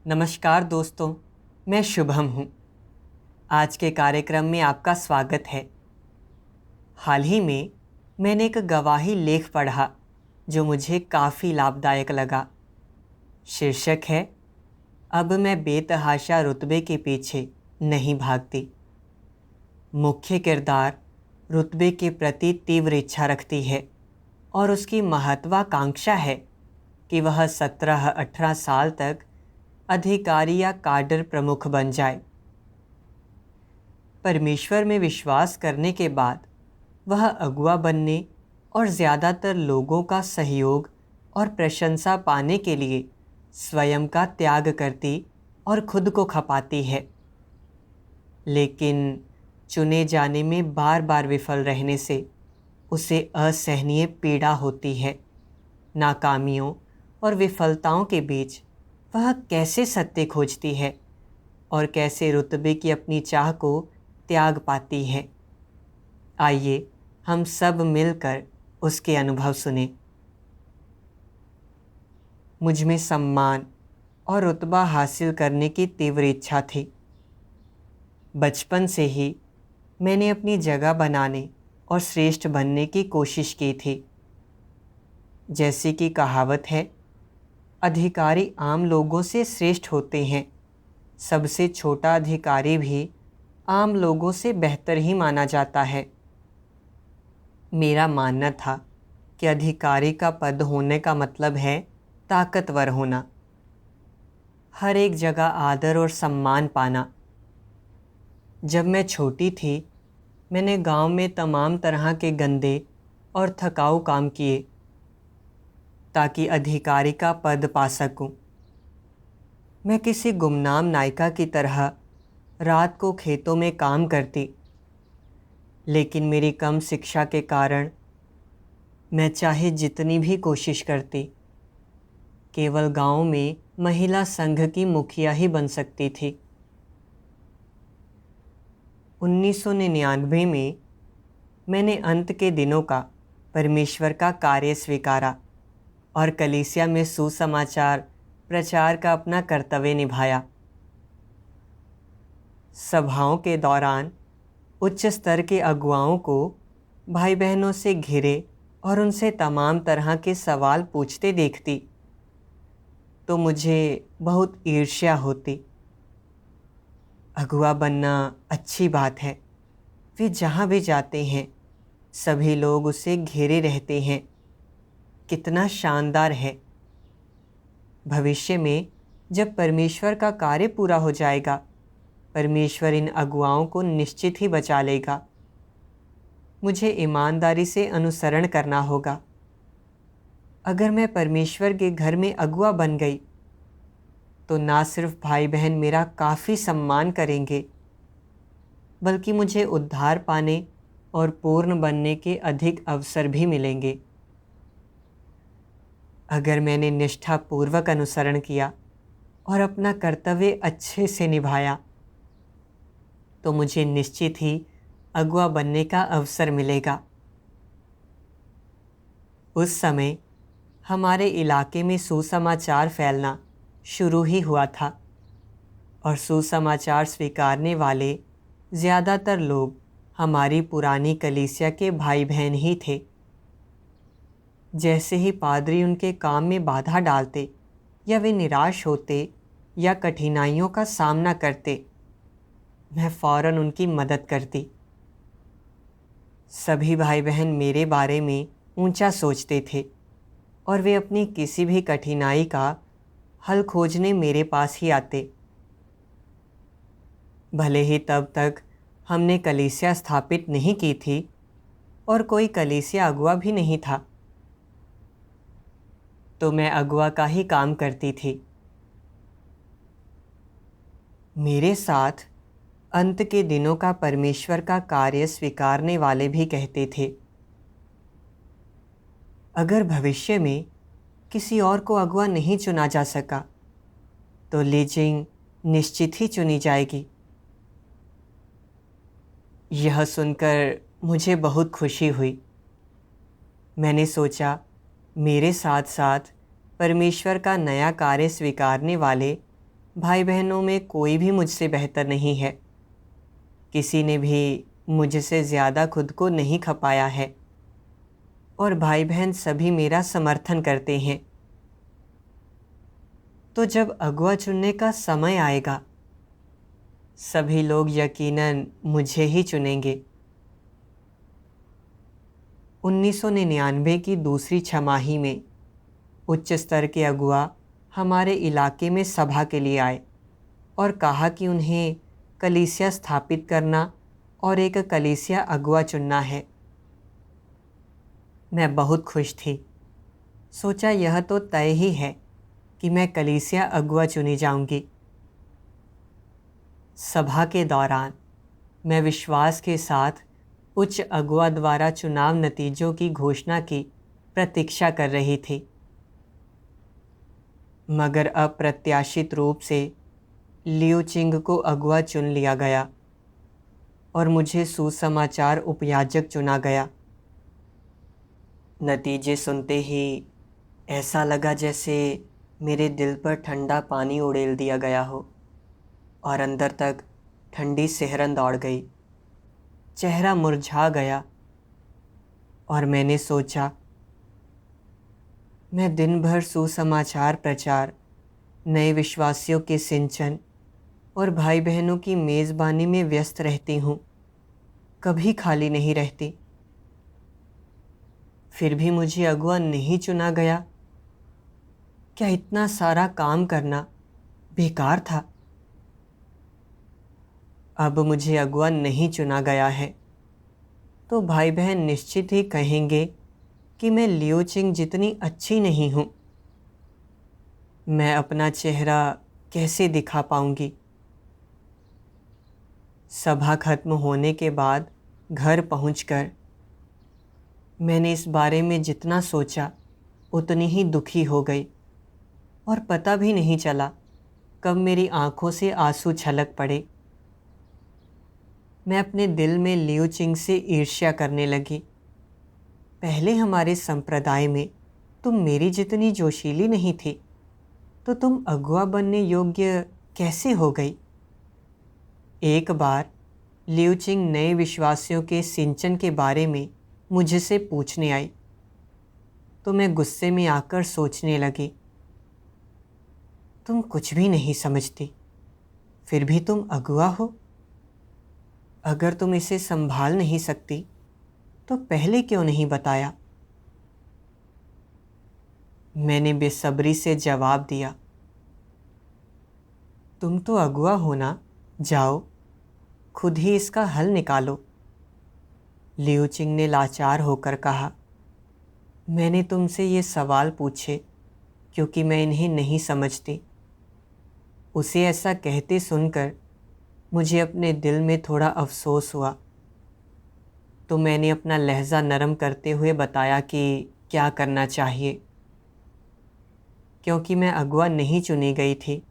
नमस्कार दोस्तों, मैं शुभम हूँ। आज के कार्यक्रम में आपका स्वागत है। हाल ही में मैंने एक गवाही लेख पढ़ा जो मुझे काफ़ी लाभदायक लगा। शीर्षक है, अब मैं बेतहाशा रुतबे के पीछे नहीं भागती। मुख्य किरदार रुतबे के प्रति तीव्र इच्छा रखती है और उसकी महत्वाकांक्षा है कि वह 17-18 साल तक अधिकारी या काडर प्रमुख बन जाए। परमेश्वर में विश्वास करने के बाद वह अगुआ बनने और ज़्यादातर लोगों का सहयोग और प्रशंसा पाने के लिए स्वयं का त्याग करती और खुद को खपाती है। लेकिन चुने जाने में बार बार विफल रहने से उसे असहनीय पीड़ा होती है। नाकामियों और विफलताओं के बीच वह कैसे सत्य खोजती है और कैसे रुतबे की अपनी चाह को त्याग पाती है। आइए हम सब मिलकर उसके अनुभव सुने। मुझ में सम्मान और रुतबा हासिल करने की तीव्र इच्छा थी। बचपन से ही मैंने अपनी जगह बनाने और श्रेष्ठ बनने की कोशिश की थी। जैसी कि कहावत है, अधिकारी आम लोगों से श्रेष्ठ होते हैं, सबसे छोटा अधिकारी भी आम लोगों से बेहतर ही माना जाता है। मेरा मानना था कि अधिकारी का पद होने का मतलब है ताकतवर होना, हर एक जगह आदर और सम्मान पाना। जब मैं छोटी थी, मैंने गांव में तमाम तरह के गंदे और थकाऊ काम किए ताकि अधिकारी का पद पा सकूं। मैं किसी गुमनाम नायिका की तरह रात को खेतों में काम करती, लेकिन मेरी कम शिक्षा के कारण मैं चाहे जितनी भी कोशिश करती, केवल गांव में महिला संघ की मुखिया ही बन सकती थी। 1999 में मैंने अंत के दिनों का परमेश्वर का कार्य स्वीकारा और कलीसिया में सुसमाचार प्रचार का अपना कर्तव्य निभाया। सभाओं के दौरान उच्च स्तर के अगुवाओं को भाई बहनों से घिरे और उनसे तमाम तरह के सवाल पूछते देखती तो मुझे बहुत ईर्ष्या होती। अगुआ बनना अच्छी बात है, वे जहाँ भी जाते हैं सभी लोग उसे घेरे रहते हैं, कितना शानदार है। भविष्य में जब परमेश्वर का कार्य पूरा हो जाएगा, परमेश्वर इन अगुवाओं को निश्चित ही बचा लेगा। मुझे ईमानदारी से अनुसरण करना होगा। अगर मैं परमेश्वर के घर में अगुआ बन गई तो ना सिर्फ भाई बहन मेरा काफ़ी सम्मान करेंगे, बल्कि मुझे उद्धार पाने और पूर्ण बनने के अधिक अवसर भी मिलेंगे। अगर मैंने निष्ठापूर्वक अनुसरण किया और अपना कर्तव्य अच्छे से निभाया तो मुझे निश्चित ही अगुआ बनने का अवसर मिलेगा। उस समय हमारे इलाके में सुसमाचार फैलना शुरू ही हुआ था और सुसमाचार स्वीकारने वाले ज़्यादातर लोग हमारी पुरानी कलीसिया के भाई बहन ही थे। जैसे ही पादरी उनके काम में बाधा डालते या वे निराश होते या कठिनाइयों का सामना करते, मैं फ़ौरन उनकी मदद करती। सभी भाई बहन मेरे बारे में ऊंचा सोचते थे और वे अपनी किसी भी कठिनाई का हल खोजने मेरे पास ही आते। भले ही तब तक हमने कलीसिया स्थापित नहीं की थी और कोई कलीसिया अगुआ भी नहीं था, तो मैं अगुआ का ही काम करती थी। मेरे साथ अंत के दिनों का परमेश्वर का कार्य स्वीकारने वाले भी कहते थे, अगर भविष्य में किसी और को अगुआ नहीं चुना जा सका तो लीजिंग निश्चित ही चुनी जाएगी। यह सुनकर मुझे बहुत खुशी हुई। मैंने सोचा, मेरे साथ साथ परमेश्वर का नया कार्य स्वीकारने वाले भाई बहनों में कोई भी मुझसे बेहतर नहीं है। किसी ने भी मुझसे ज़्यादा खुद को नहीं खपाया है और भाई बहन सभी मेरा समर्थन करते हैं। तो जब अगुआ चुनने का समय आएगा, सभी लोग यकीनन मुझे ही चुनेंगे। 1999 की दूसरी छमाही में उच्च स्तर के अगुआ हमारे इलाके में सभा के लिए आए और कहा कि उन्हें कलीसिया स्थापित करना और एक कलीसिया अगुआ चुनना है। मैं बहुत खुश थी। सोचा यह तो तय ही है कि मैं कलीसिया अगुआ चुनी जाऊंगी। सभा के दौरान मैं विश्वास के साथ उच्च अगुआ द्वारा चुनाव नतीजों की घोषणा की प्रतीक्षा कर रही थी, मगर अप्रत्याशित रूप से लियू चिंग को अगुआ चुन लिया गया और मुझे सुसमाचार उपयाजक चुना गया। नतीजे सुनते ही ऐसा लगा जैसे मेरे दिल पर ठंडा पानी उड़ेल दिया गया हो और अंदर तक ठंडी सिहरन दौड़ गई। चेहरा मुरझा गया और मैंने सोचा, मैं दिन भर सुसमाचार प्रचार, नए विश्वासियों के सिंचन और भाई बहनों की मेज़बानी में व्यस्त रहती हूँ, कभी खाली नहीं रहती। फिर भी मुझे अगुआ नहीं चुना गया। क्या इतना सारा काम करना बेकार था? अब मुझे अगुआ नहीं चुना गया है तो भाई बहन निश्चित ही कहेंगे कि मैं लियू चिंग जितनी अच्छी नहीं हूँ। मैं अपना चेहरा कैसे दिखा पाऊँगी? सभा खत्म होने के बाद घर पहुँचकर मैंने इस बारे में जितना सोचा उतनी ही दुखी हो गई और पता भी नहीं चला कब मेरी आंखों से आंसू छलक पड़े। मैं अपने दिल में लियू चिंग से ईर्ष्या करने लगी। पहले हमारे संप्रदाय में तुम मेरी जितनी जोशीली नहीं थी, तो तुम अगुआ बनने योग्य कैसे हो गई? एक बार लियू चिंग नए विश्वासियों के सिंचन के बारे में मुझसे पूछने आई तो मैं गुस्से में आकर सोचने लगी, तुम कुछ भी नहीं समझती, फिर भी तुम अगुआ हो। अगर तुम इसे संभाल नहीं सकती तो पहले क्यों नहीं बताया? मैंने बेसब्री से जवाब दिया, तुम तो अगुआ हो ना, जाओ खुद ही इसका हल निकालो। लियू चिंग ने लाचार होकर कहा, मैंने तुमसे ये सवाल पूछे क्योंकि मैं इन्हें नहीं समझती। उसे ऐसा कहते सुनकर मुझे अपने दिल में थोड़ा अफसोस हुआ, तो मैंने अपना लहज़ा नरम करते हुए बताया कि क्या करना चाहिए। क्योंकि मैं अगुआ नहीं चुनी गई थी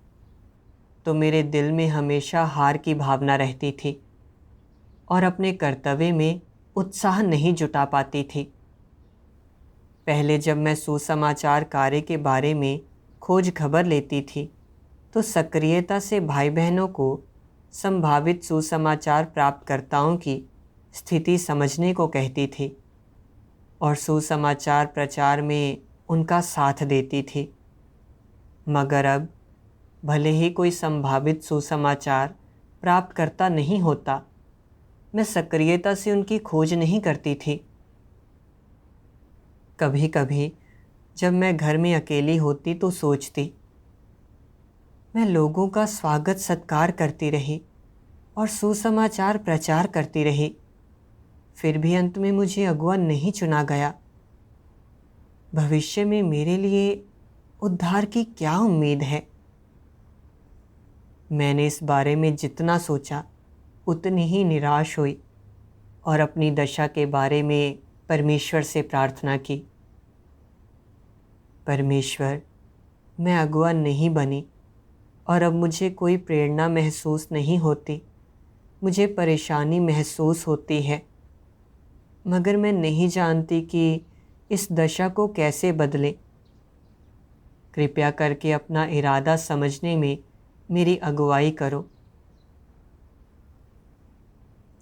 तो मेरे दिल में हमेशा हार की भावना रहती थी और अपने कर्तव्य में उत्साह नहीं जुटा पाती थी। पहले जब मैं सुसमाचार कार्य के बारे में खोज खबर लेती थी तो सक्रियता से भाई बहनों को संभावित सुसमाचार प्राप्तकर्ताओं की स्थिति समझने को कहती थी और सुसमाचार प्रचार में उनका साथ देती थी। मगर अब भले ही कोई संभावित सुसमाचार प्राप्तकर्ता नहीं होता, मैं सक्रियता से उनकी खोज नहीं करती थी। कभी कभी जब मैं घर में अकेली होती तो सोचती, मैं लोगों का स्वागत सत्कार करती रही और सुसमाचार प्रचार करती रही, फिर भी अंत में मुझे अगुआ नहीं चुना गया। भविष्य में मेरे लिए उद्धार की क्या उम्मीद है? मैंने इस बारे में जितना सोचा उतनी ही निराश हुई और अपनी दशा के बारे में परमेश्वर से प्रार्थना की, परमेश्वर, मैं अगुआ नहीं बनी और अब मुझे कोई प्रेरणा महसूस नहीं होती, मुझे परेशानी महसूस होती है, मगर मैं नहीं जानती कि इस दशा को कैसे बदलें। कृपया करके अपना इरादा समझने में मेरी अगुवाई करो।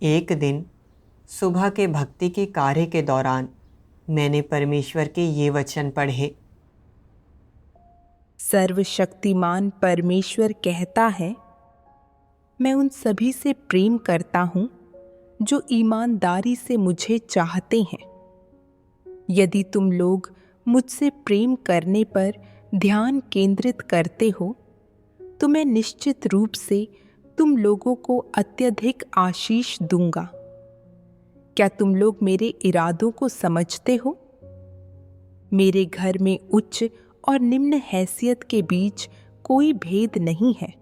एक दिन सुबह के भक्ति के कार्य के दौरान मैंने परमेश्वर के ये वचन पढ़े। सर्वशक्तिमान परमेश्वर कहता है, मैं उन सभी से प्रेम करता हूँ जो ईमानदारी से मुझे चाहते हैं। यदि तुम लोग मुझसे प्रेम करने पर ध्यान केंद्रित करते हो, तो मैं निश्चित रूप से तुम लोगों को अत्यधिक आशीष दूंगा। क्या तुम लोग मेरे इरादों को समझते हो? मेरे घर में उच्च और निम्न हैसियत के बीच कोई भेद नहीं है।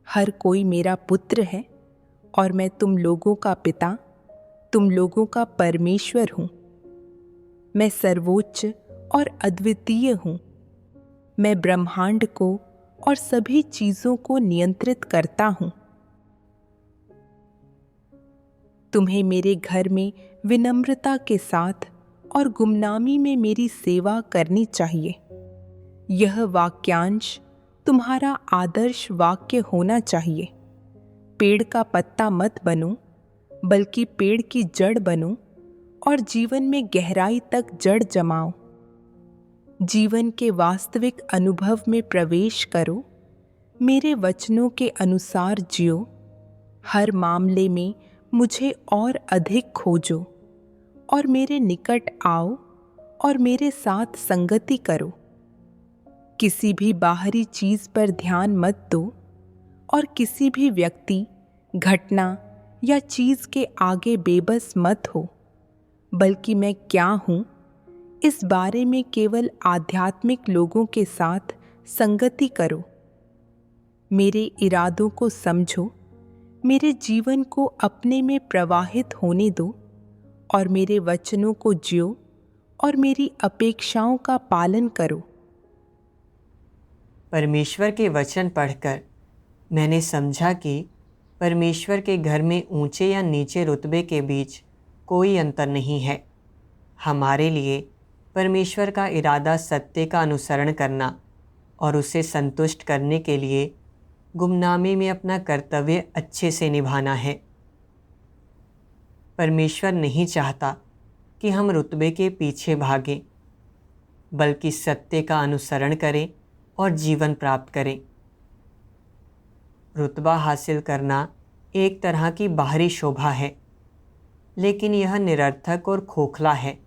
हर कोई मेरा पुत्र है और मैं तुम लोगों का पिता, तुम लोगों का परमेश्वर हूँ। मैं सर्वोच्च और अद्वितीय हूँ। मैं ब्रह्मांड को और सभी चीजों को नियंत्रित करता हूँ। तुम्हें मेरे घर में विनम्रता के साथ और गुमनामी में मेरी सेवा करनी चाहिए। यह वाक्यांश तुम्हारा आदर्श वाक्य होना चाहिए। पेड़ का पत्ता मत बनो, बल्कि पेड़ की जड़ बनो और जीवन में गहराई तक जड़ जमाओ। जीवन के वास्तविक अनुभव में प्रवेश करो। मेरे वचनों के अनुसार जियो। हर मामले में मुझे और अधिक खोजो और मेरे निकट आओ और मेरे साथ संगति करो। किसी भी बाहरी चीज पर ध्यान मत दो और किसी भी व्यक्ति, घटना या चीज के आगे बेबस मत हो, बल्कि मैं क्या हूं इस बारे में केवल आध्यात्मिक लोगों के साथ संगति करो। मेरे इरादों को समझो, मेरे जीवन को अपने में प्रवाहित होने दो और मेरे वचनों को जियो और मेरी अपेक्षाओं का पालन करो। परमेश्वर के वचन पढ़कर मैंने समझा कि परमेश्वर के घर में ऊंचे या नीचे रुतबे के बीच कोई अंतर नहीं है। हमारे लिए परमेश्वर का इरादा सत्य का अनुसरण करना और उसे संतुष्ट करने के लिए गुमनामी में अपना कर्तव्य अच्छे से निभाना है। परमेश्वर नहीं चाहता कि हम रुतबे के पीछे भागें, बल्कि सत्य का अनुसरण करें और जीवन प्राप्त करें। रुतबा हासिल करना एक तरह की बाहरी शोभा है, लेकिन यह निरर्थक और खोखला है।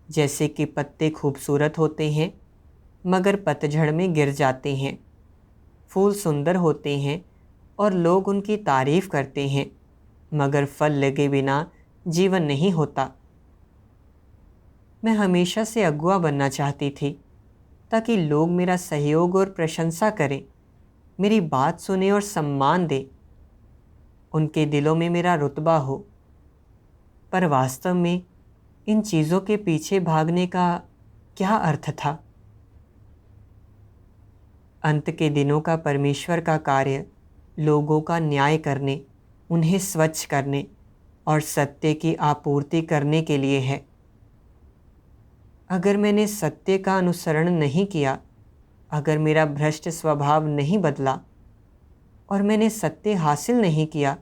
जैसे कि पत्ते खूबसूरत होते हैं मगर पतझड़ में गिर जाते हैं। फूल सुंदर होते हैं और लोग उनकी तारीफ करते हैं, मगर फल लगे बिना जीवन नहीं होता। मैं हमेशा से अगुआ बनना चाहती थी ताकि लोग मेरा सहयोग और प्रशंसा करें, मेरी बात सुने और सम्मान दें, उनके दिलों में मेरा रुतबा हो। पर वास्तव में इन चीज़ों के पीछे भागने का क्या अर्थ था? अंत के दिनों का परमेश्वर का कार्य लोगों का न्याय करने, उन्हें स्वच्छ करने और सत्य की आपूर्ति करने के लिए है। अगर मैंने सत्य का अनुसरण नहीं किया, अगर मेरा भ्रष्ट स्वभाव नहीं बदला और मैंने सत्य हासिल नहीं किया,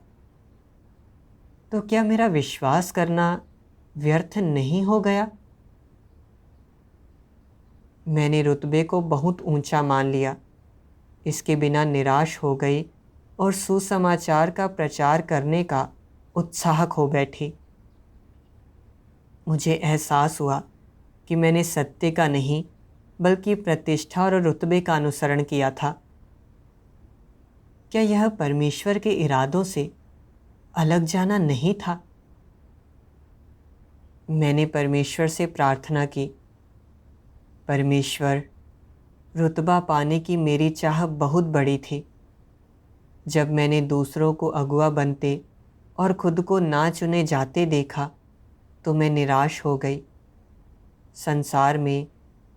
तो क्या मेरा विश्वास करना व्यर्थ नहीं हो गया? मैंने रुतबे को बहुत ऊंचा मान लिया, इसके बिना निराश हो गई और सुसमाचार का प्रचार करने का उत्साह खो बैठी। मुझे एहसास हुआ कि मैंने सत्य का नहीं बल्कि प्रतिष्ठा और रुतबे का अनुसरण किया था। क्या यह परमेश्वर के इरादों से अलग जाना नहीं था? मैंने परमेश्वर से प्रार्थना की, परमेश्वर, रुतबा पाने की मेरी चाह बहुत बड़ी थी। जब मैंने दूसरों को अगुआ बनते और खुद को ना चुने जाते देखा तो मैं निराश हो गई। संसार में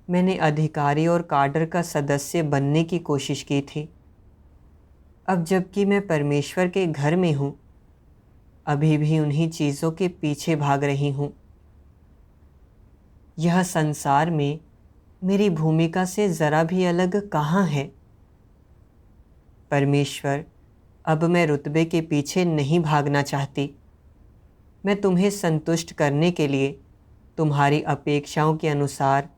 मैंने अधिकारी और काडर का सदस्य बनने की कोशिश की थी। अब जबकि मैं परमेश्वर के घर में हूँ, अभी भी उन्हीं चीज़ों के पीछे भाग रही हूँ। यह संसार में मेरी भूमिका से ज़रा भी अलग कहाँ है? परमेश्वर, अब मैं रुतबे के पीछे नहीं भागना चाहती। मैं तुम्हें संतुष्ट करने के लिए तुम्हारी अपेक्षाओं के अनुसार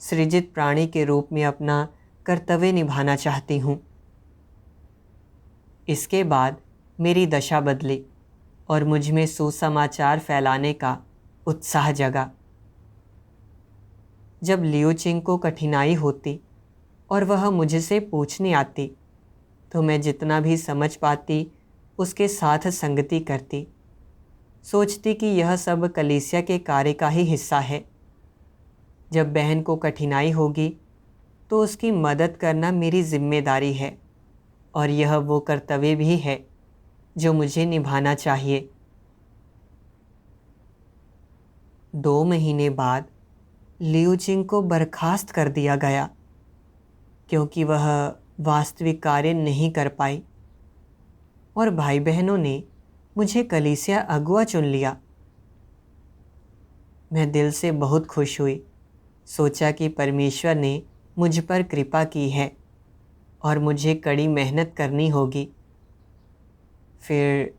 सृजित प्राणी के रूप में अपना कर्तव्य निभाना चाहती हूँ। इसके बाद मेरी दशा बदली और मुझ में सुसमाचार फैलाने का उत्साह जगा। जब लियो चिंग को कठिनाई होती और वह मुझसे पूछने आती तो मैं जितना भी समझ पाती उसके साथ संगति करती, सोचती कि यह सब कलीसिया के कार्य का ही हिस्सा है। जब बहन को कठिनाई होगी तो उसकी मदद करना मेरी जिम्मेदारी है और यह वो कर्तव्य भी है जो मुझे निभाना चाहिए। 2 महीने बाद लियो चिंग को बर्खास्त कर दिया गया क्योंकि वह वास्तविक कार्य नहीं कर पाई और भाई बहनों ने मुझे कलीसिया अगुआ चुन लिया। मैं दिल से बहुत खुश हुई। सोचा कि परमेश्वर ने मुझ पर कृपा की है और मुझे कड़ी मेहनत करनी होगी। फिर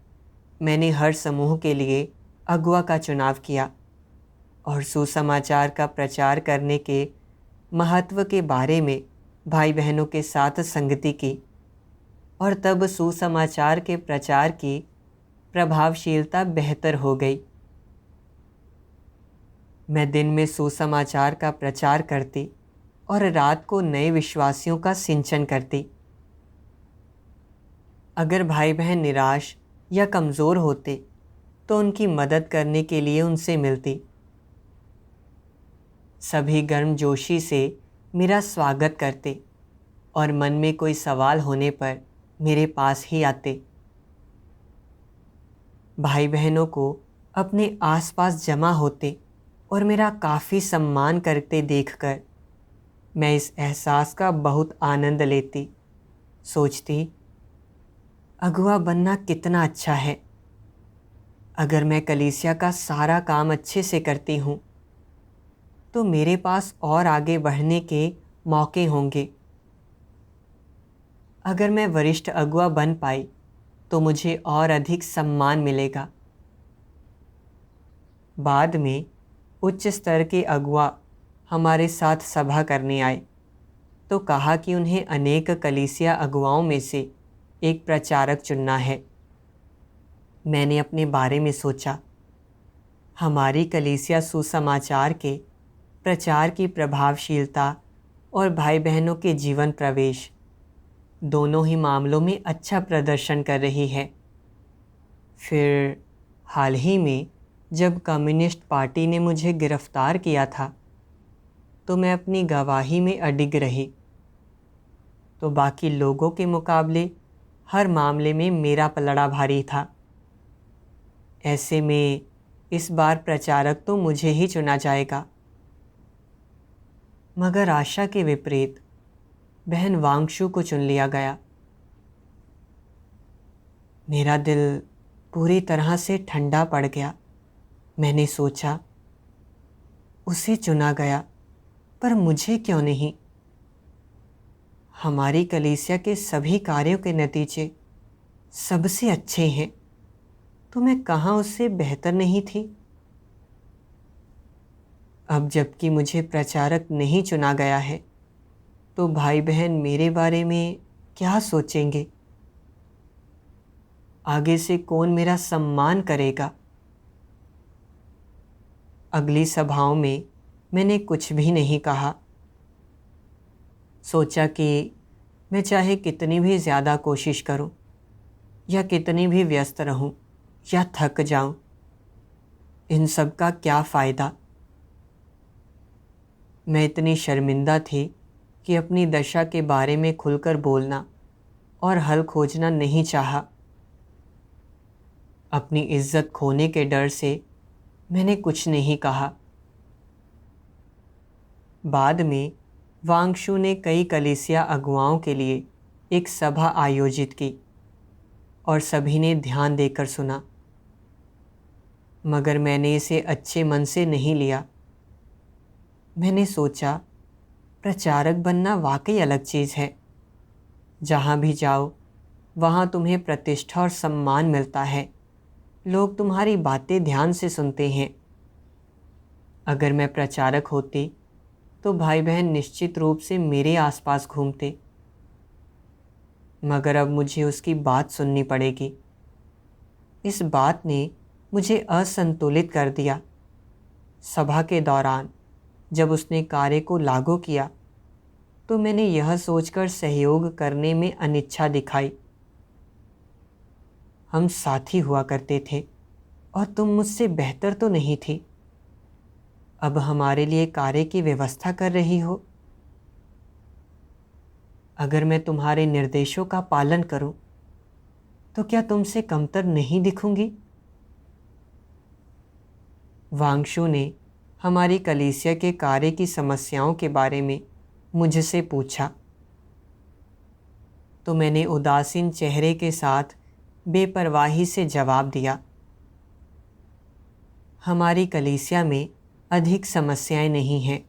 मैंने हर समूह के लिए अगुआ का चुनाव किया और सुसमाचार का प्रचार करने के महत्व के बारे में भाई बहनों के साथ संगति की और तब सुसमाचार के प्रचार की प्रभावशीलता बेहतर हो गई। मैं दिन में सुसमाचार का प्रचार करती और रात को नए विश्वासियों का सिंचन करती। अगर भाई बहन निराश या कमज़ोर होते तो उनकी मदद करने के लिए उनसे मिलती। सभी गर्मजोशी से मेरा स्वागत करते और मन में कोई सवाल होने पर मेरे पास ही आते। भाई बहनों को अपने आसपास जमा होते और मेरा काफ़ी सम्मान करते देखकर मैं इस एहसास का बहुत आनंद लेती। सोचती, अगुआ बनना कितना अच्छा है। अगर मैं कलीसिया का सारा काम अच्छे से करती हूँ तो मेरे पास और आगे बढ़ने के मौके होंगे। अगर मैं वरिष्ठ अगुआ बन पाई तो मुझे और अधिक सम्मान मिलेगा। बाद में उच्च स्तर के अगुआ हमारे साथ सभा करने आए तो कहा कि उन्हें अनेक कलीसिया अगुआओं में से एक प्रचारक चुनना है। मैंने अपने बारे में सोचा, हमारी कलीसिया सुसमाचार के प्रचार की प्रभावशीलता और भाई बहनों के जीवन प्रवेश दोनों ही मामलों में अच्छा प्रदर्शन कर रही है। फिर हाल ही में जब कम्युनिस्ट पार्टी ने मुझे गिरफ्तार किया था तो मैं अपनी गवाही में अडिग रही। तो बाकी लोगों के मुकाबले हर मामले में मेरा पलड़ा भारी था। ऐसे में इस बार प्रचारक तो मुझे ही चुना जाएगा। मगर आशा के विपरीत बहन वांगशु को चुन लिया गया। मेरा दिल पूरी तरह से ठंडा पड़ गया। मैंने सोचा, उसे चुना गया पर मुझे क्यों नहीं? हमारी कलीसिया के सभी कार्यों के नतीजे सबसे अच्छे हैं तो मैं कहाँ उससे बेहतर नहीं थी? अब जबकि मुझे प्रचारक नहीं चुना गया है तो भाई बहन मेरे बारे में क्या सोचेंगे? आगे से कौन मेरा सम्मान करेगा? अगली सभाओं में मैंने कुछ भी नहीं कहा। सोचा कि मैं चाहे कितनी भी ज़्यादा कोशिश करूं या कितनी भी व्यस्त रहूं या थक जाऊं, इन सब का क्या फ़ायदा। मैं इतनी शर्मिंदा थी कि अपनी दशा के बारे में खुलकर बोलना और हल खोजना नहीं चाहा। अपनी इज्जत खोने के डर से मैंने कुछ नहीं कहा। बाद में वांगशु ने कई कलीसिया अगुवाओं के लिए एक सभा आयोजित की और सभी ने ध्यान देकर सुना, मगर मैंने इसे अच्छे मन से नहीं लिया। मैंने सोचा, प्रचारक बनना वाकई अलग चीज़ है। जहाँ भी जाओ वहाँ तुम्हें प्रतिष्ठा और सम्मान मिलता है। लोग तुम्हारी बातें ध्यान से सुनते हैं। अगर मैं प्रचारक होती तो भाई बहन निश्चित रूप से मेरे आसपास घूमते, मगर अब मुझे उसकी बात सुननी पड़ेगी। इस बात ने मुझे असंतुलित कर दिया। सभा के दौरान जब उसने कार्य को लागू किया तो मैंने यह सोचकर सहयोग करने में अनिच्छा दिखाई। हम साथी हुआ करते थे और तुम मुझसे बेहतर तो नहीं थी। अब हमारे लिए कार्य की व्यवस्था कर रही हो। अगर मैं तुम्हारे निर्देशों का पालन करूं तो क्या तुमसे कमतर नहीं दिखूंगी? वांगशु ने हमारी कलीसिया के कार्य की समस्याओं के बारे में मुझसे पूछा, तो मैंने उदासीन चेहरे के साथ बेपरवाही से जवाब दिया, हमारी कलीसिया में अधिक समस्याएं नहीं हैं।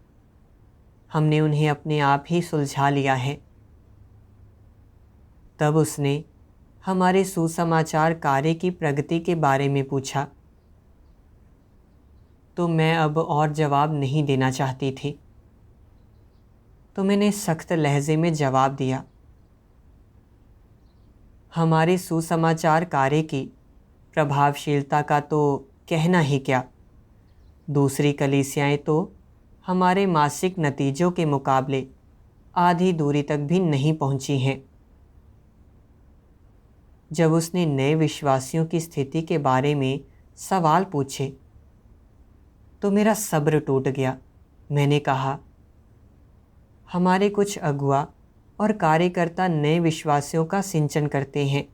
हमने उन्हें अपने आप ही सुलझा लिया है। तब उसने हमारे सुसमाचार कार्य की प्रगति के बारे में पूछा, तो मैं अब और जवाब नहीं देना चाहती थी। तो मैंने सख्त लहजे में जवाब दिया, हमारे सुसमाचार कार्य की प्रभावशीलता का तो कहना ही क्या। दूसरी कलीसियाएं तो हमारे मासिक नतीजों के मुकाबले आधी दूरी तक भी नहीं पहुंची हैं। जब उसने नए विश्वासियों की स्थिति के बारे में सवाल पूछे तो मेरा सब्र टूट गया। मैंने कहा, हमारे कुछ अगुआ और कार्यकर्ता नए विश्वासियों का सिंचन करते हैं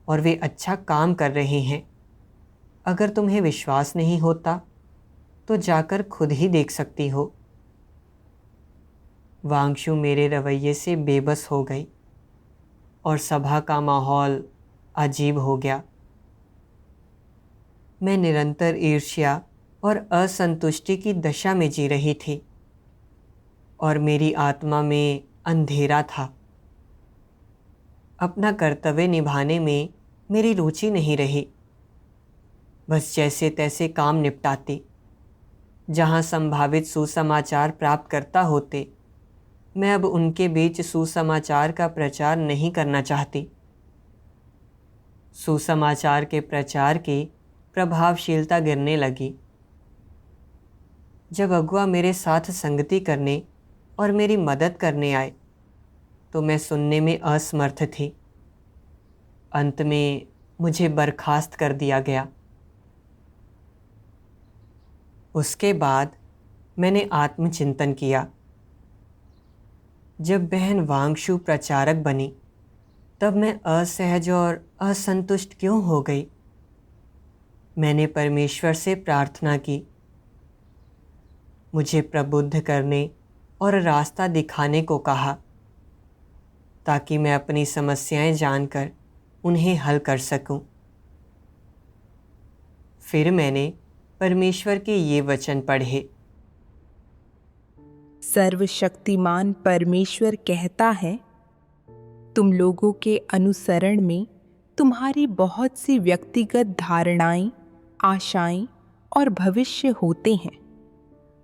और वे अच्छा काम कर रहे हैं। अगर तुम्हें विश्वास नहीं होता तो जाकर खुद ही देख सकती हो। वांगशु मेरे रवैये से बेबस हो गई और सभा का माहौल अजीब हो गया। मैं निरंतर ईर्ष्या और असंतुष्टि की दशा में जी रही थी और मेरी आत्मा में अंधेरा था। अपना कर्तव्य निभाने में मेरी रुचि नहीं रही। बस जैसे तैसे काम निपटाती। जहाँ संभावित सुसमाचार प्राप्त करता होते, मैं अब उनके बीच सुसमाचार का प्रचार नहीं करना चाहती। सुसमाचार के प्रचार की प्रभावशीलता गिरने लगी। जब अगुआ मेरे साथ संगति करने और मेरी मदद करने आए तो मैं सुनने में असमर्थ थी। अंत में मुझे बर्खास्त कर दिया गया। उसके बाद मैंने आत्मचिंतन किया। जब बहन वांगशु प्रचारक बनी तब मैं असहज और असंतुष्ट क्यों हो गई? मैंने परमेश्वर से प्रार्थना की, मुझे प्रबुद्ध करने और रास्ता दिखाने को कहा, ताकि मैं अपनी समस्याएं जानकर उन्हें हल कर सकूं। फिर मैंने परमेश्वर के ये वचन पढ़े, सर्वशक्तिमान परमेश्वर कहता है, तुम लोगों के अनुसरण में तुम्हारी बहुत सी व्यक्तिगत धारणाएं, आशाएं और भविष्य होते हैं।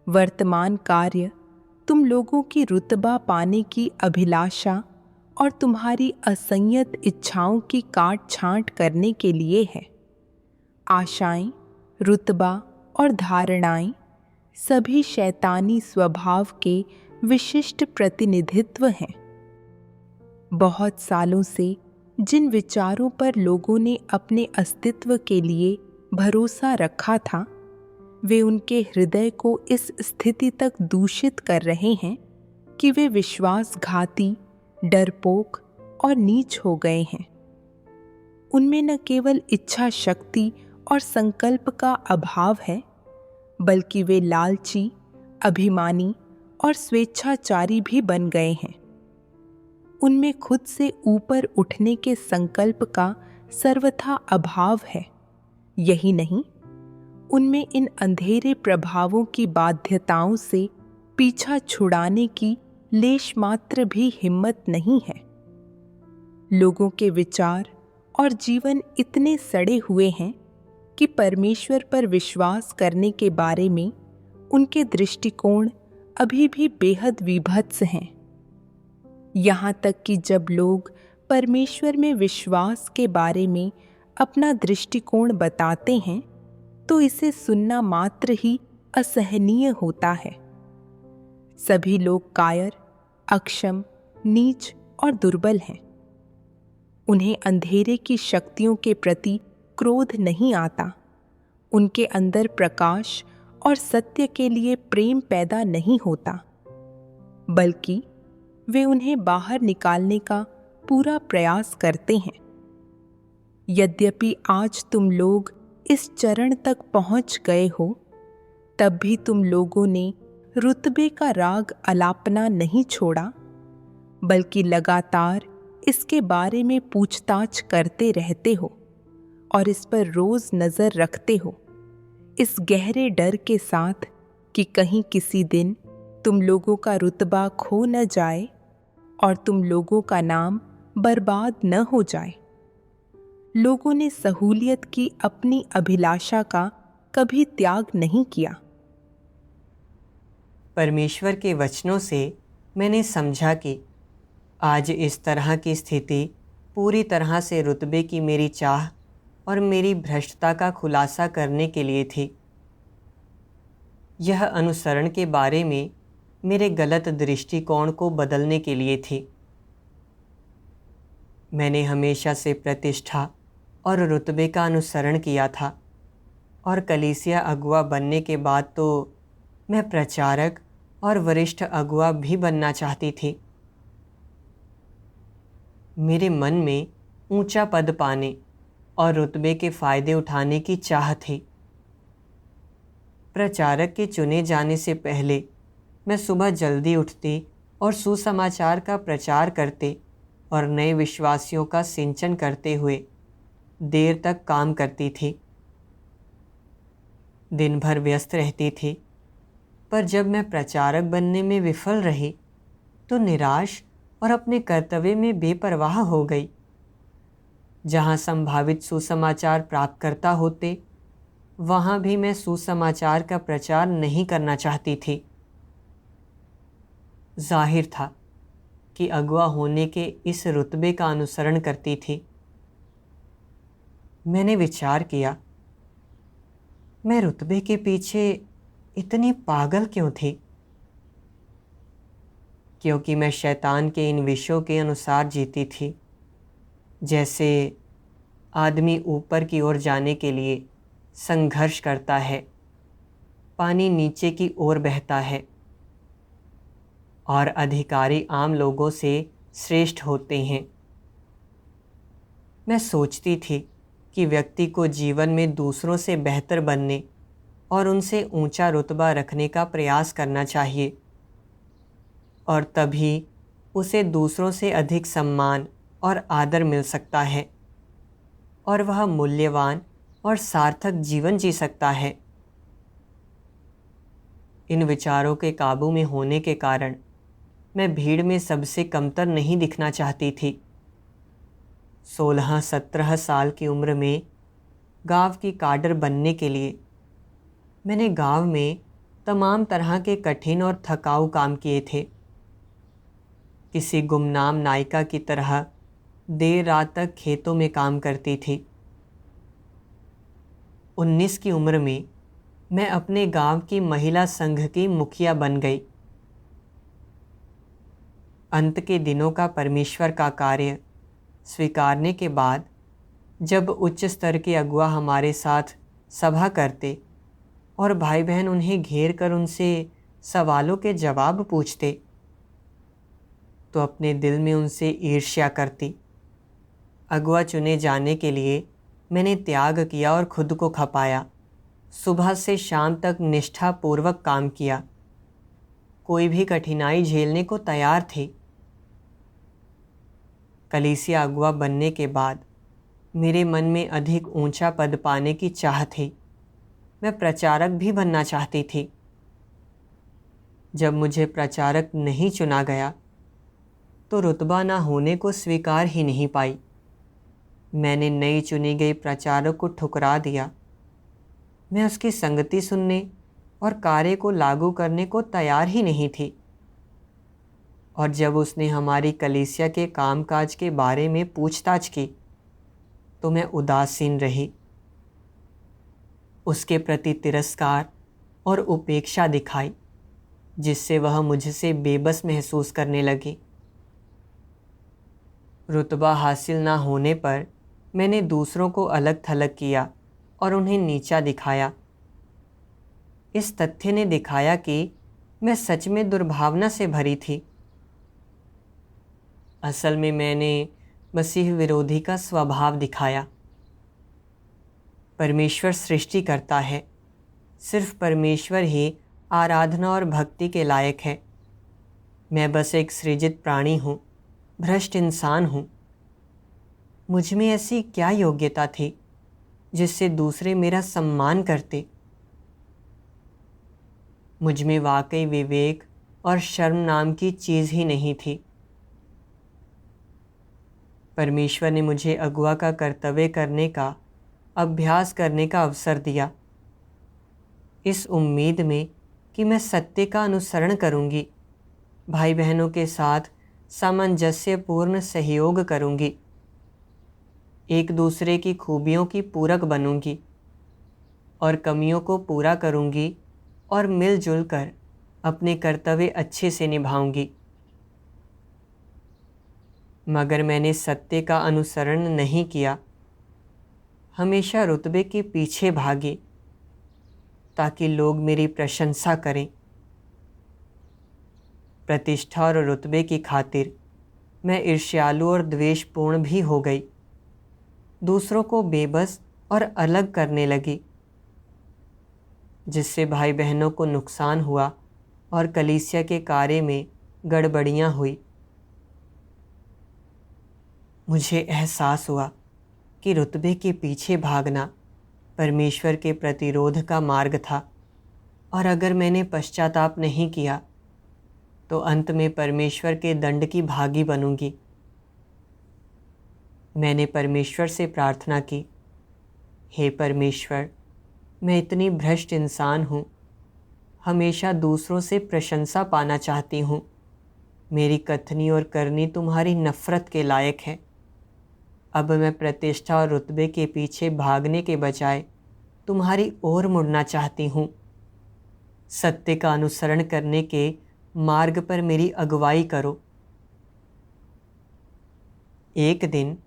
वर्तमान कार्य तुम लोगों की रुतबा पाने की अभिलाषा और तुम्हारी असंयत इच्छाओं की काट छांट करने के लिए है। आशाएं, रुतबा और धारणाएं सभी शैतानी स्वभाव के विशिष्ट प्रतिनिधित्व हैं। बहुत सालों से जिन विचारों पर लोगों ने अपने अस्तित्व के लिए भरोसा रखा था, वे उनके हृदय को इस स्थिति तक दूषित कर रहे हैं कि वे विश्वासघाती, डरपोक और नीच हो गए हैं। उनमें न केवल इच्छा शक्ति और संकल्प का अभाव है, बल्कि वे लालची, अभिमानी और स्वेच्छाचारी भी बन गए हैं। उनमें खुद से ऊपर उठने के संकल्प का सर्वथा अभाव है। यही नहीं, उनमें इन अंधेरे प्रभावों की बाध्यताओं से पीछा छुड़ाने की लेश मात्र भी हिम्मत नहीं है। लोगों के विचार और जीवन इतने सड़े हुए हैं कि परमेश्वर पर विश्वास करने के बारे में उनके दृष्टिकोण अभी भी बेहद विभत्स हैं। यहाँ तक कि जब लोग परमेश्वर में विश्वास के बारे में अपना दृष्टिकोण बताते हैं तो इसे सुनना मात्र ही असहनीय होता है। सभी लोग कायर, अक्षम, नीच और दुर्बल हैं। उन्हें अंधेरे की शक्तियों के प्रति क्रोध नहीं आता, उनके अंदर प्रकाश और सत्य के लिए प्रेम पैदा नहीं होता, बल्कि वे उन्हें बाहर निकालने का पूरा प्रयास करते हैं। यद्यपि आज तुम लोग इस चरण तक पहुंच गए हो, तब भी तुम लोगों ने रुतबे का राग अलापना नहीं छोड़ा, बल्कि लगातार इसके बारे में पूछताछ करते रहते हो और इस पर रोज नजर रखते हो, इस गहरे डर के साथ कि कहीं किसी दिन तुम लोगों का रुतबा खो न जाए और तुम लोगों का नाम बर्बाद न हो जाए। लोगों ने सहूलियत की अपनी अभिलाषा का कभी त्याग नहीं किया। परमेश्वर के वचनों से मैंने समझा कि आज इस तरह की स्थिति पूरी तरह से रुतबे की मेरी चाह और मेरी भ्रष्टता का खुलासा करने के लिए थी। यह अनुसरण के बारे में मेरे गलत दृष्टिकोण को बदलने के लिए थी। मैंने हमेशा से प्रतिष्ठा और रुतबे का अनुसरण किया था और कलीसिया अगुआ बनने के बाद तो मैं प्रचारक और वरिष्ठ अगुआ भी बनना चाहती थी। मेरे मन में ऊंचा पद पाने और रुतबे के फ़ायदे उठाने की चाह थी। प्रचारक के चुने जाने से पहले मैं सुबह जल्दी उठती और सुसमाचार का प्रचार करते और नए विश्वासियों का सिंचन करते हुए देर तक काम करती थी। दिन भर व्यस्त रहती थी, पर जब मैं प्रचारक बनने में विफल रही तो निराश और अपने कर्तव्य में बेपरवाह हो गई। जहाँ संभावित सुसमाचार प्राप्तकर्ता होते, वहाँ भी मैं सुसमाचार का प्रचार नहीं करना चाहती थी। जाहिर था कि अगुआ होने के इस रुतबे का अनुसरण करती थी। मैंने विचार किया, मैं रुतबे के पीछे इतनी पागल क्यों थी? क्योंकि मैं शैतान के इन विषयों के अनुसार जीती थी। जैसे आदमी ऊपर की ओर जाने के लिए संघर्ष करता है, पानी नीचे की ओर बहता है और अधिकारी आम लोगों से श्रेष्ठ होते हैं। मैं सोचती थी कि व्यक्ति को जीवन में दूसरों से बेहतर बनने और उनसे ऊंचा रुतबा रखने का प्रयास करना चाहिए और तभी उसे दूसरों से अधिक सम्मान और आदर मिल सकता है और वह मूल्यवान और सार्थक जीवन जी सकता है। इन विचारों के काबू में होने के कारण मैं भीड़ में सबसे कमतर नहीं दिखना चाहती थी। 16-17 साल की उम्र में गांव की काडर बनने के लिए मैंने गांव में तमाम तरह के कठिन और थकाऊ काम किए थे। किसी गुमनाम नायिका की तरह देर रात तक खेतों में काम करती थी। 19 की उम्र में मैं अपने गांव की महिला संघ की मुखिया बन गई। अंत के दिनों का परमेश्वर का कार्य स्वीकारने के बाद जब उच्च स्तर के अगुआ हमारे साथ सभा करते और भाई बहन उन्हें घेर कर उनसे सवालों के जवाब पूछते, तो अपने दिल में उनसे ईर्ष्या करती। अगुआ चुने जाने के लिए मैंने त्याग किया और खुद को खपाया। सुबह से शाम तक निष्ठापूर्वक काम किया। कोई भी कठिनाई झेलने को तैयार थी। कलीसिया अगुआ बनने के बाद मेरे मन में अधिक ऊंचा पद पाने की चाह थी। मैं प्रचारक भी बनना चाहती थी। जब मुझे प्रचारक नहीं चुना गया तो रुतबा ना होने को स्वीकार ही नहीं पाई। मैंने नई चुनी गई प्रचारक को ठुकरा दिया। मैं उसकी संगति सुनने और कार्य को लागू करने को तैयार ही नहीं थी। और जब उसने हमारी कलीसिया के कामकाज के बारे में पूछताछ की तो मैं उदासीन रही। उसके प्रति तिरस्कार और उपेक्षा दिखाई, जिससे वह मुझसे बेबस महसूस करने लगी। रुतबा हासिल ना होने पर मैंने दूसरों को अलग थलग किया और उन्हें नीचा दिखाया। इस तथ्य ने दिखाया कि मैं सच में दुर्भावना से भरी थी। असल में मैंने मसीह विरोधी का स्वभाव दिखाया। परमेश्वर सृष्टि करता है, सिर्फ परमेश्वर ही आराधना और भक्ति के लायक है। मैं बस एक सृजित प्राणी हूँ, भ्रष्ट इंसान हूँ। मुझ में ऐसी क्या योग्यता थी जिससे दूसरे मेरा सम्मान करते? मुझ में वाकई विवेक और शर्म नाम की चीज़ ही नहीं थी। परमेश्वर ने मुझे अगुआ का कर्तव्य करने का अभ्यास करने का अवसर दिया, इस उम्मीद में कि मैं सत्य का अनुसरण करूंगी, भाई बहनों के साथ सामंजस्यपूर्ण सहयोग करूंगी, एक दूसरे की खूबियों की पूरक बनूंगी और कमियों को पूरा करूंगी और मिलजुल कर अपने कर्तव्य अच्छे से निभाऊंगी। मगर मैंने सत्य का अनुसरण नहीं किया, हमेशा रुतबे के पीछे भागी ताकि लोग मेरी प्रशंसा करें। प्रतिष्ठा और रुतबे की खातिर मैं ईर्ष्यालु और द्वेषपूर्ण भी हो गई, दूसरों को बेबस और अलग करने लगी, जिससे भाई बहनों को नुकसान हुआ और कलीसिया के कार्य में गड़बड़ियाँ हुई। मुझे एहसास हुआ कि रुतबे के पीछे भागना परमेश्वर के प्रतिरोध का मार्ग था, और अगर मैंने पश्चाताप नहीं किया तो अंत में परमेश्वर के दंड की भागी बनूंगी। मैंने परमेश्वर से प्रार्थना की, हे परमेश्वर, मैं इतनी भ्रष्ट इंसान हूँ, हमेशा दूसरों से प्रशंसा पाना चाहती हूँ। मेरी कथनी और करनी तुम्हारी नफ़रत के लायक है। अब मैं प्रतिष्ठा और रुतबे के पीछे भागने के बजाय तुम्हारी ओर मुड़ना चाहती हूँ। सत्य का अनुसरण करने के मार्ग पर मेरी अगुवाई करो। एक दिन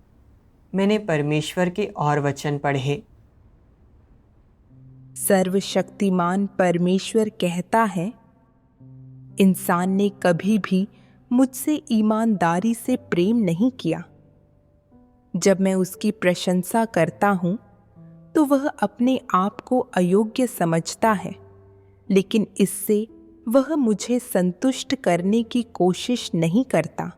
मैंने परमेश्वर के और वचन पढ़े। सर्वशक्तिमान परमेश्वर कहता है, इंसान ने कभी भी मुझसे ईमानदारी से प्रेम नहीं किया। जब मैं उसकी प्रशंसा करता हूँ तो वह अपने आप को अयोग्य समझता है, लेकिन इससे वह मुझे संतुष्ट करने की कोशिश नहीं करता।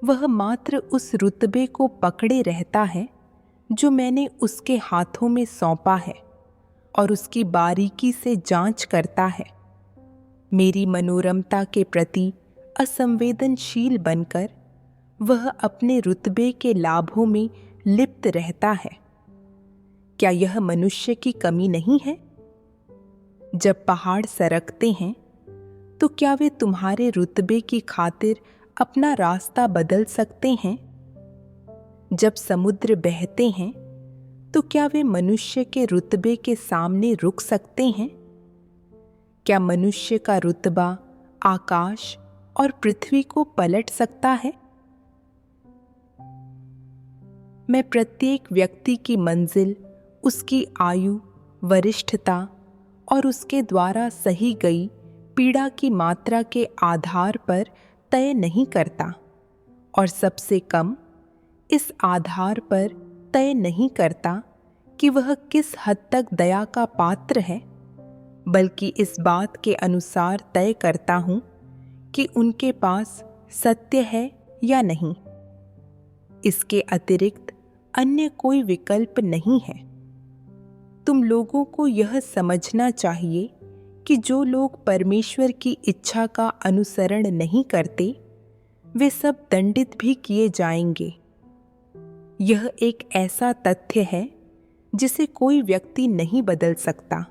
वह मात्र उस रुतबे को पकड़े रहता है जो मैंने उसके हाथों में सौंपा है, और उसकी बारीकी से जांच करता है। मेरी मनोरमता के प्रति असंवेदनशील बनकर वह अपने रुतबे के लाभों में लिप्त रहता है। क्या यह मनुष्य की कमी नहीं है? जब पहाड़ सरकते हैं तो क्या वे तुम्हारे रुतबे की खातिर अपना रास्ता बदल सकते हैं? जब समुद्र बहते हैं तो क्या वे मनुष्य के रुतबे के सामने रुक सकते हैं? क्या मनुष्य का रुतबा आकाश और पृथ्वी को पलट सकता है? मैं प्रत्येक व्यक्ति की मंजिल उसकी आयु, वरिष्ठता और उसके द्वारा सही गई पीड़ा की मात्रा के आधार पर तय नहीं करता, और सबसे कम इस आधार पर तय नहीं करता कि वह किस हद तक दया का पात्र है, बल्कि इस बात के अनुसार तय करता हूँ कि उनके पास सत्य है या नहीं। इसके अतिरिक्त अन्य कोई विकल्प नहीं है। तुम लोगों को यह समझना चाहिए कि जो लोग परमेश्वर की इच्छा का अनुसरण नहीं करते वे सब दंडित भी किए जाएंगे। यह एक ऐसा तथ्य है जिसे कोई व्यक्ति नहीं बदल सकता।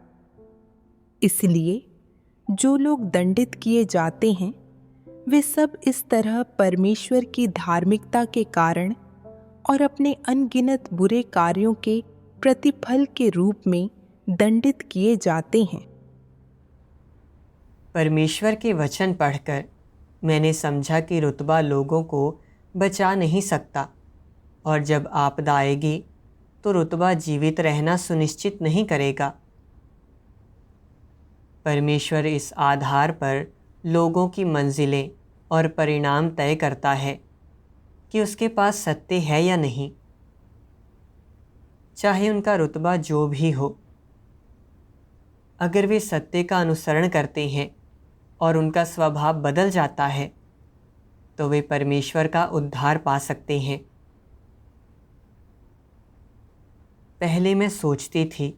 इसलिए जो लोग दंडित किए जाते हैं वे सब इस तरह परमेश्वर की धार्मिकता के कारण और अपने अनगिनत बुरे कार्यों के प्रतिफल के रूप में दंडित किए जाते हैं। परमेश्वर के वचन पढ़कर मैंने समझा कि रुतबा लोगों को बचा नहीं सकता और जब आपदा आएगी तो रुतबा जीवित रहना सुनिश्चित नहीं करेगा। परमेश्वर इस आधार पर लोगों की मंजिलें और परिणाम तय करता है कि उसके पास सत्य है या नहीं, चाहे उनका रुतबा जो भी हो। अगर वे सत्य का अनुसरण करते हैं और उनका स्वभाव बदल जाता है तो वे परमेश्वर का उद्धार पा सकते हैं। पहले मैं सोचती थी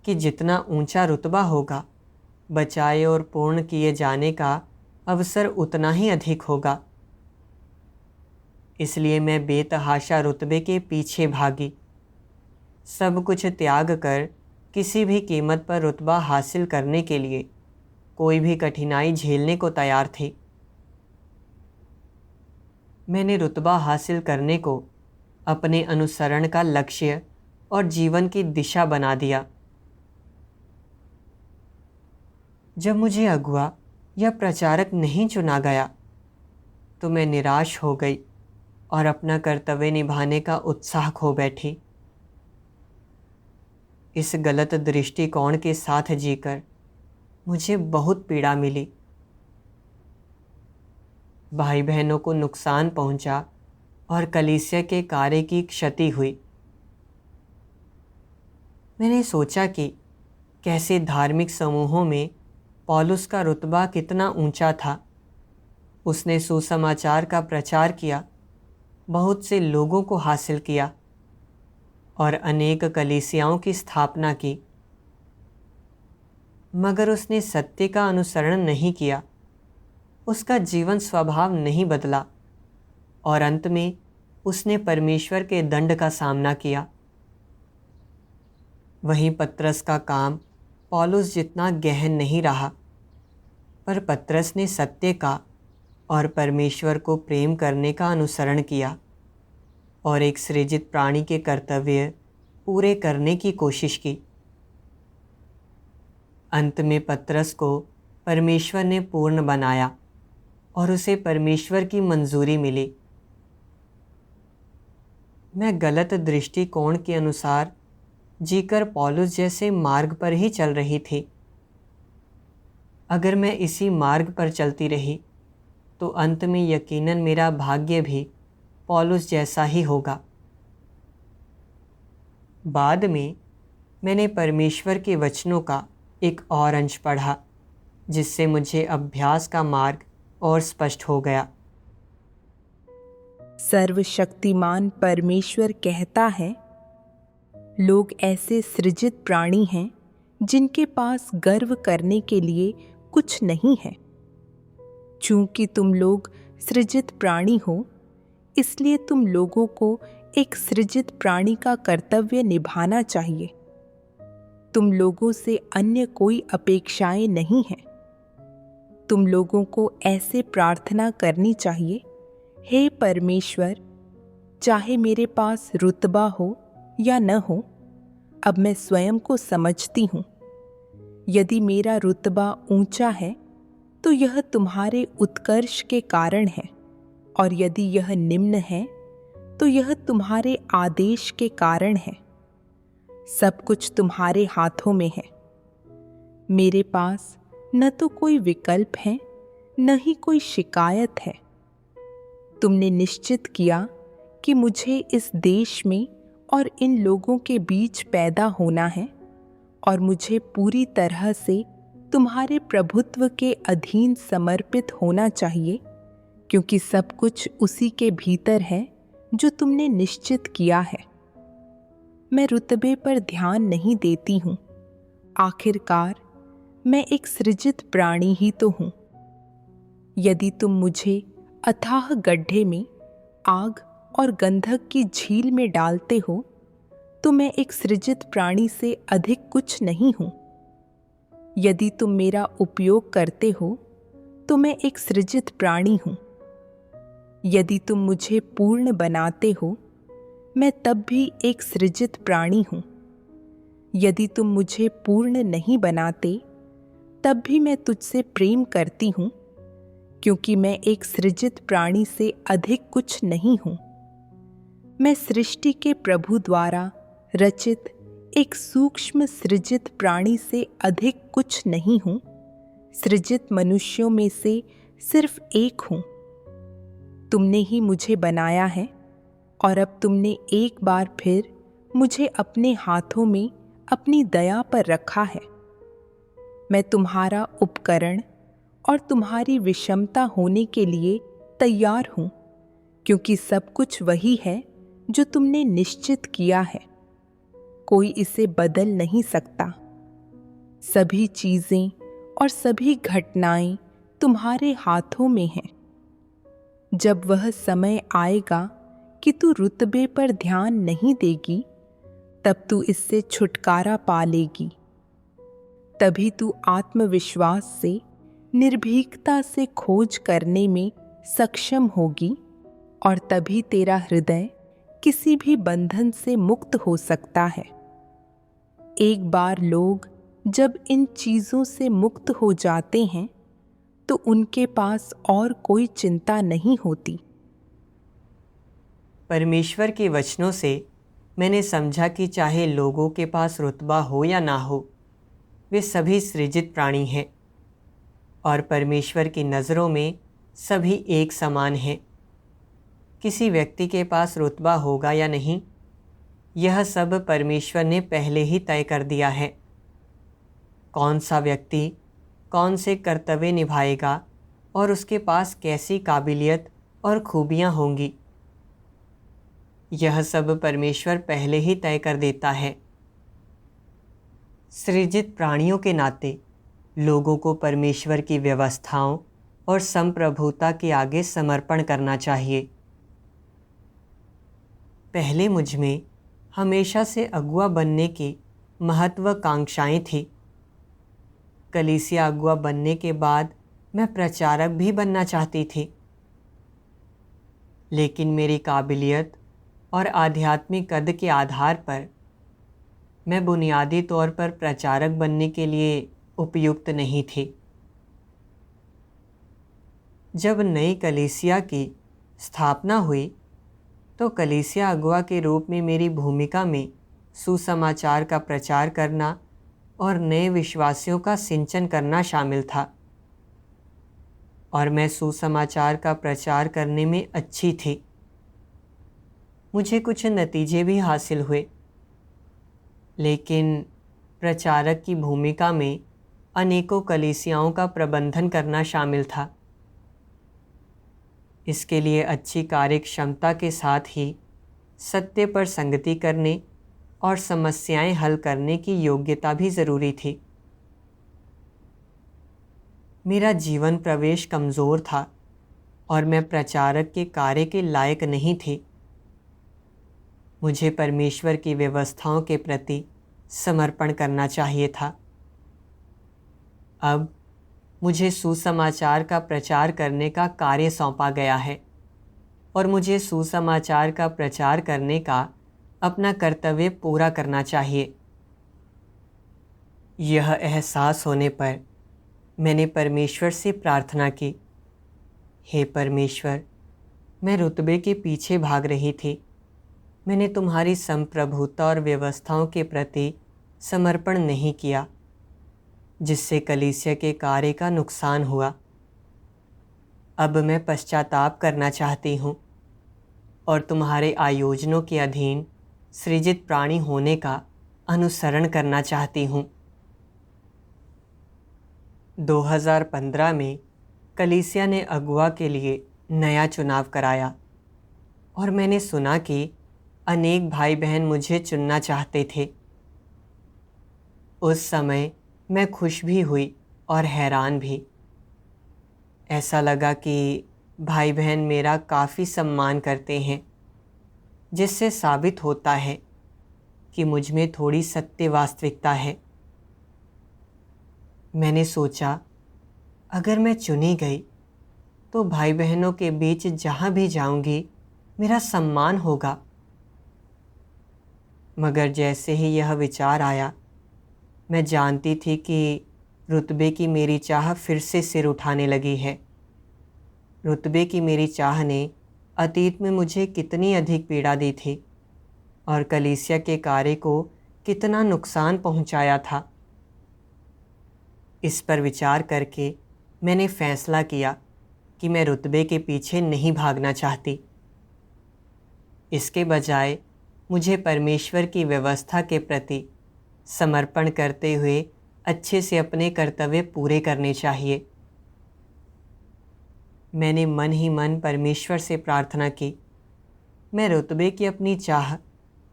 कि जितना ऊंचा रुतबा होगा बचाए और पूर्ण किए जाने का अवसर उतना ही अधिक होगा। इसलिए मैं बेतहाशा रुतबे के पीछे भागी, सब कुछ त्याग कर किसी भी कीमत पर रुतबा हासिल करने के लिए कोई भी कठिनाई झेलने को तैयार थी। मैंने रुतबा हासिल करने को अपने अनुसरण का लक्ष्य और जीवन की दिशा बना दिया। जब मुझे अगुआ या प्रचारक नहीं चुना गया तो मैं निराश हो गई और अपना कर्तव्य निभाने का उत्साह खो बैठी। इस गलत दृष्टिकोण के साथ जीकर मुझे बहुत पीड़ा मिली। भाई बहनों को नुकसान पहुंचा और कलीसिया के कार्य की क्षति हुई। मैंने सोचा कि कैसे धार्मिक समूहों में पौलुस का रुतबा कितना ऊंचा था। उसने सुसमाचार का प्रचार किया, बहुत से लोगों को हासिल किया और अनेक कलीसियाओं की स्थापना की, मगर उसने सत्य का अनुसरण नहीं किया। उसका जीवन स्वभाव नहीं बदला और अंत में उसने परमेश्वर के दंड का सामना किया। वहीं पतरस का काम पौलुस जितना गहन नहीं रहा, पर पतरस ने सत्य का और परमेश्वर को प्रेम करने का अनुसरण किया और एक सृजित प्राणी के कर्तव्य पूरे करने की कोशिश की। अंत में पतरस को परमेश्वर ने पूर्ण बनाया और उसे परमेश्वर की मंजूरी मिली। मैं गलत दृष्टिकोण के अनुसार जीकर पौलुस जैसे मार्ग पर ही चल रही थी। अगर मैं इसी मार्ग पर चलती रही तो अंत में यकीनन मेरा भाग्य भी पौलुस जैसा ही होगा। बाद में मैंने परमेश्वर के वचनों का एक और अंश पढ़ा जिससे मुझे अभ्यास का मार्ग और स्पष्ट हो गया। सर्वशक्तिमान परमेश्वर कहता है, लोग ऐसे सृजित प्राणी हैं जिनके पास गर्व करने के लिए कुछ नहीं है। चूंकि तुम लोग सृजित प्राणी हो, इसलिए तुम लोगों को एक सृजित प्राणी का कर्तव्य निभाना चाहिए। तुम लोगों से अन्य कोई अपेक्षाएं नहीं हैं। तुम लोगों को ऐसे प्रार्थना करनी चाहिए, हे परमेश्वर, चाहे मेरे पास रुतबा हो या न हो, अब मैं स्वयं को समझती हूँ। यदि मेरा रुतबा ऊंचा है तो यह तुम्हारे उत्कर्ष के कारण है, और यदि यह निम्न है तो यह तुम्हारे आदेश के कारण है। सब कुछ तुम्हारे हाथों में है। मेरे पास न तो कोई विकल्प है न ही कोई शिकायत है। तुमने निश्चित किया कि मुझे इस देश में और इन लोगों के बीच पैदा होना है और मुझे पूरी तरह से तुम्हारे प्रभुत्व के अधीन समर्पित होना चाहिए, क्योंकि सब कुछ उसी के भीतर है जो तुमने निश्चित किया है। मैं रुतबे पर ध्यान नहीं देती हूँ। आखिरकार मैं एक सृजित प्राणी ही तो हूँ। यदि तुम मुझे अथाह गड्ढे में आग और गंधक की झील में डालते हो, तो मैं एक सृजित प्राणी से अधिक कुछ नहीं हूं। यदि तुम मेरा उपयोग करते हो तो मैं एक सृजित प्राणी हूं। यदि तुम मुझे पूर्ण बनाते हो, मैं तब भी एक सृजित प्राणी हूं। यदि तुम मुझे पूर्ण नहीं बनाते, तब भी मैं तुझसे प्रेम करती हूं, क्योंकि मैं एक सृजित प्राणी से अधिक कुछ नहीं हूं। मैं सृष्टि के प्रभु द्वारा रचित एक सूक्ष्म सृजित प्राणी से अधिक कुछ नहीं हूं। सृजित मनुष्यों में से सिर्फ एक हूं। तुमने ही मुझे बनाया है और अब तुमने एक बार फिर मुझे अपने हाथों में अपनी दया पर रखा है। मैं तुम्हारा उपकरण और तुम्हारी विषमता होने के लिए तैयार हूं, क्योंकि सब कुछ वही है जो तुमने निश्चित किया है। कोई इसे बदल नहीं सकता। सभी चीजें और सभी घटनाएं तुम्हारे हाथों में हैं। जब वह समय आएगा कि तू रुतबे पर ध्यान नहीं देगी, तब तू इससे छुटकारा पा लेगी। तभी तू आत्मविश्वास से, निर्भीकता से खोज करने में सक्षम होगी, और तभी तेरा हृदय किसी भी बंधन से मुक्त हो सकता है। एक बार लोग जब इन चीजों से मुक्त हो जाते हैं, तो उनके पास और कोई चिंता नहीं होती। परमेश्वर के वचनों से मैंने समझा कि चाहे लोगों के पास रुतबा हो या ना हो, वे सभी सृजित प्राणी हैं और परमेश्वर की नज़रों में सभी एक समान हैं। किसी व्यक्ति के पास रुतबा होगा या नहीं, यह सब परमेश्वर ने पहले ही तय कर दिया है। कौन सा व्यक्ति कौन से कर्तव्य निभाएगा और उसके पास कैसी काबिलियत और खूबियाँ होंगी, यह सब परमेश्वर पहले ही तय कर देता है। सृजित प्राणियों के नाते लोगों को परमेश्वर की व्यवस्थाओं और संप्रभुता के आगे समर्पण करना चाहिए। पहले मुझ में हमेशा से अगुआ बनने की महत्वाकांक्षाएं थी। कलीसिया अगुआ बनने के बाद मैं प्रचारक भी बनना चाहती थी, लेकिन मेरी काबिलियत और आध्यात्मिक कद के आधार पर मैं बुनियादी तौर पर प्रचारक बनने के लिए उपयुक्त नहीं थी। जब नई कलीसिया की स्थापना हुई, तो कलीसिया अगुआ के रूप में मेरी भूमिका में सुसमाचार का प्रचार करना और नए विश्वासियों का सिंचन करना शामिल था, और मैं सुसमाचार का प्रचार करने में अच्छी थी। मुझे कुछ नतीजे भी हासिल हुए, लेकिन प्रचारक की भूमिका में अनेकों कलीसियाओं का प्रबंधन करना शामिल था। इसके लिए अच्छी कार्यक्षमता के साथ ही सत्य पर संगति करने और समस्याएं हल करने की योग्यता भी ज़रूरी थी। मेरा जीवन प्रवेश कमज़ोर था और मैं प्रचारक के कार्य के लायक नहीं थी। मुझे परमेश्वर की व्यवस्थाओं के प्रति समर्पण करना चाहिए था। अब मुझे सुसमाचार का प्रचार करने का कार्य सौंपा गया है और मुझे सुसमाचार का प्रचार करने का अपना कर्तव्य पूरा करना चाहिए। यह एहसास होने पर मैंने परमेश्वर से प्रार्थना की, हे परमेश्वर, मैं रुतबे के पीछे भाग रही थी। मैंने तुम्हारी संप्रभुता और व्यवस्थाओं के प्रति समर्पण नहीं किया, जिससे कलीसिया के कार्य का नुकसान हुआ। अब मैं पश्चाताप करना चाहती हूँ और तुम्हारे आयोजनों के अधीन सृजित प्राणी होने का अनुसरण करना चाहती हूँ। 2015 में कलीसिया ने अगुआ के लिए नया चुनाव कराया और मैंने सुना कि अनेक भाई बहन मुझे चुनना चाहते थे। उस समय मैं खुश भी हुई और हैरान भी। ऐसा लगा कि भाई बहन मेरा काफ़ी सम्मान करते हैं, जिससे साबित होता है कि मुझ में थोड़ी सत्य वास्तविकता है। मैंने सोचा, अगर मैं चुनी गई तो भाई बहनों के बीच जहाँ भी जाऊंगी मेरा सम्मान होगा। मगर जैसे ही यह विचार आया, मैं जानती थी कि रुतबे की मेरी चाह फिर से सिर उठाने लगी है। रुतबे की मेरी चाह ने अतीत में मुझे कितनी अधिक पीड़ा दी थी और कलीसिया के कार्य को कितना नुकसान पहुंचाया था। इस पर विचार करके मैंने फैसला किया कि मैं रुतबे के पीछे नहीं भागना चाहती। इसके बजाय मुझे परमेश्वर की व्यवस्था के प्रति समर्पण करते हुए अच्छे से अपने कर्तव्य पूरे करने चाहिए। मैंने मन ही मन परमेश्वर से प्रार्थना की। मैं रुतबे की अपनी चाह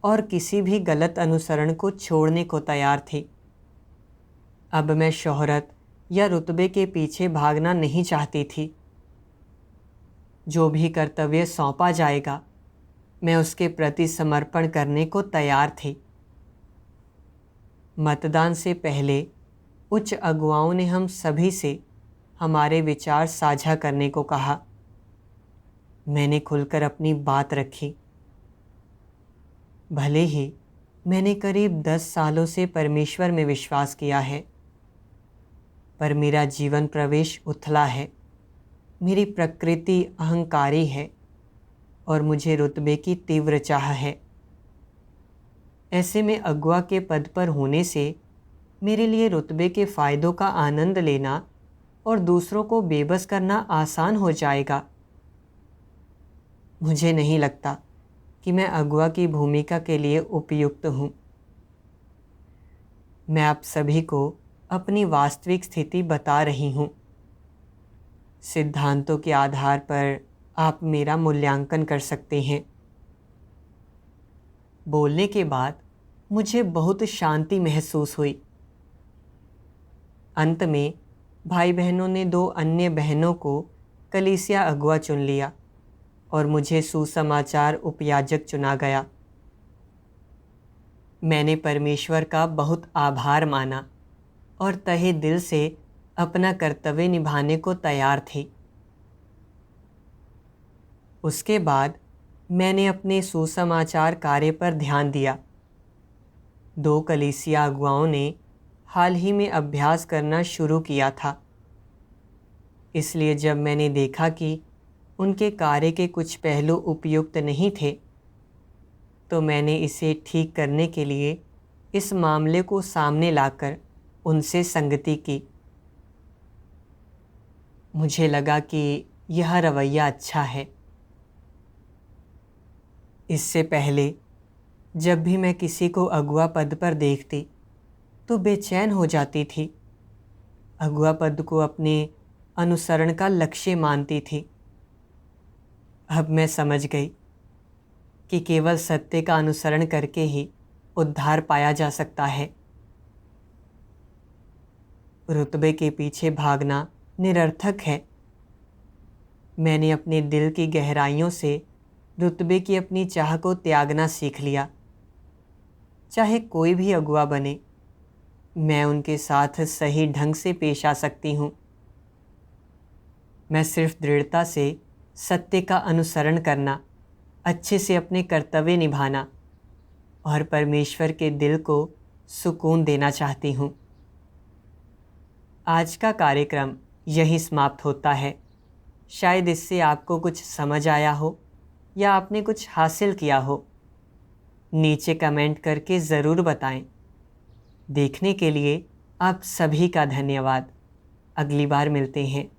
और किसी भी गलत अनुसरण को छोड़ने को तैयार थी। अब मैं शोहरत या रुतबे के पीछे भागना नहीं चाहती थी। जो भी कर्तव्य सौंपा जाएगा, मैं उसके प्रति समर्पण करने को तैयार थी। मतदान से पहले उच्च अगुवाओं ने हम सभी से हमारे विचार साझा करने को कहा। मैंने खुलकर अपनी बात रखी। भले ही मैंने करीब 10 सालों से परमेश्वर में विश्वास किया है, पर मेरा जीवन प्रवेश उथला है। मेरी प्रकृति अहंकारी है और मुझे रुतबे की तीव्र चाह है। ऐसे में अगुआ के पद पर होने से मेरे लिए रुतबे के फ़ायदों का आनंद लेना और दूसरों को बेबस करना आसान हो जाएगा। मुझे नहीं लगता कि मैं अगुआ की भूमिका के लिए उपयुक्त हूँ। मैं आप सभी को अपनी वास्तविक स्थिति बता रही हूँ। सिद्धांतों के आधार पर आप मेरा मूल्यांकन कर सकते हैं। बोलने के बाद मुझे बहुत शांति महसूस हुई। अंत में भाई बहनों ने 2 अन्य बहनों को कलीसिया अगुआ चुन लिया और मुझे सुसमाचार उपयाजक चुना गया। मैंने परमेश्वर का बहुत आभार माना और तहे दिल से अपना कर्तव्य निभाने को तैयार थी। उसके बाद मैंने अपने सुसमाचार कार्य पर ध्यान दिया। 2 कलीसिया अगुवाओं ने हाल ही में अभ्यास करना शुरू किया था, इसलिए जब मैंने देखा कि उनके कार्य के कुछ पहलू उपयुक्त नहीं थे, तो मैंने इसे ठीक करने के लिए इस मामले को सामने लाकर उनसे संगति की। मुझे लगा कि यह रवैया अच्छा है। इससे पहले जब भी मैं किसी को अगुआ पद पर देखती तो बेचैन हो जाती थी। अगुआ पद को अपने अनुसरण का लक्ष्य मानती थी। अब मैं समझ गई कि केवल सत्य का अनुसरण करके ही उद्धार पाया जा सकता है। रुतबे के पीछे भागना निरर्थक है। मैंने अपने दिल की गहराइयों से रुतबे की अपनी चाह को त्यागना सीख लिया। चाहे कोई भी अगुआ बने, मैं उनके साथ सही ढंग से पेश आ सकती हूँ। मैं सिर्फ दृढ़ता से सत्य का अनुसरण करना, अच्छे से अपने कर्तव्य निभाना और परमेश्वर के दिल को सुकून देना चाहती हूँ। आज का कार्यक्रम यहीं समाप्त होता है। शायद इससे आपको कुछ समझ आया हो या आपने कुछ हासिल किया हो। नीचे कमेंट करके ज़रूर बताएं। देखने के लिए आप सभी का धन्यवाद। अगली बार मिलते हैं।